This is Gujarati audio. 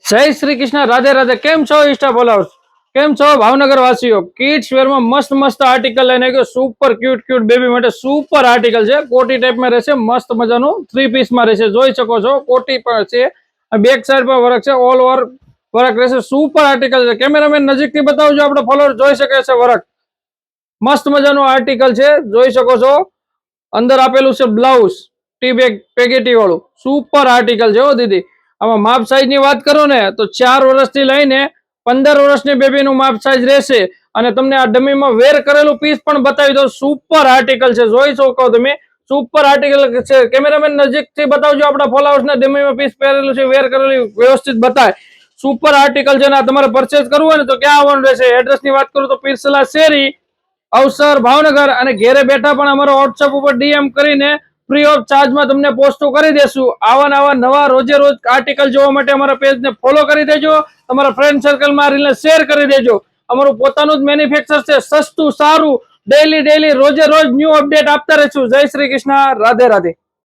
जय श्री कृष्ण राधे राधे। केम छो इंस्टा फॉलोअर्स, केम छो भावनगर वासीओ। किड्स वेर में मस्त मस्त आर्टिकल लઈને ગયો। सुपर क्यूट क्यूट बेबी માટે सुपर आर्टिकल છે। कोटी टाइप में રહેશે, मस्त મજાનું 3 पीस માં રહેશે। જોઈ શકો છો કોટી પર છે, બેક સાઈડ પર વર્ક છે, ઓલ ઓવર વર્ક રહેશે। સુપર આર્ટિકલ છે। કેમેરામેન નજીકથી બતાવજો, આપણે ફોલોઅર જોઈ શકે છે વર્ક। મસ્ત મજાનું આર્ટિકલ છે, જોઈ શકો છો। અંદર આપેલું છે બ્લાઉઝ ટી બેગ પેગેટી વાળું, સુપર આર્ટિકલ છે હો દીદી। આમાં માપ સાઈઝ ની વાત કરો ને તો 4 વર્ષથી લઈને 15 વર્ષની બેબીનું માપ સાઈઝ રહેશે। અને તમને આ ડમીમાં વેર કરેલું પીસ પણ બતાવી દો। સુપર આર્ટિકલ છે, જોઈ શકો તમે। સુપર આર્ટિકલ છે। કેમેરામેન નજીકથી બતાવજો, આપણા ફોલોઅર્સ ને ડમીમાં પીસ પહેરેલું છે, વેર કરેલું વ્યવસ્થિત બતાય। સુપર આર્ટિકલ છે ને તમારે પરચેસ કરવું હોય ને તો ક્યાં આવવાનું રહેશે? એડ્રેસ ની વાત કરું તો પીરસલા શેરી, અવસર, ભાવનગર। અને ઘેરે બેઠા પણ અમારો વોટ્સએપ ઉપર ડીએમ કરીને फ्री ऑफ चार्ज में तमने पोस्टो करी देशु। आवा नवा रोजे रोज आर्टिकल जोवा माटे अमरा पेज ने फॉलो करी देजो, तमारा फ्रेंड सर्कल में रील ने शेर करी देजो। अमरो पोतानुं ज मैन्युफेक्चर छे, सस्तुं सारूं, डेली डेली रोजे रोज न्यू अपडेट आपता रहीशुं। जय श्री कृष्ण, राधे राधे।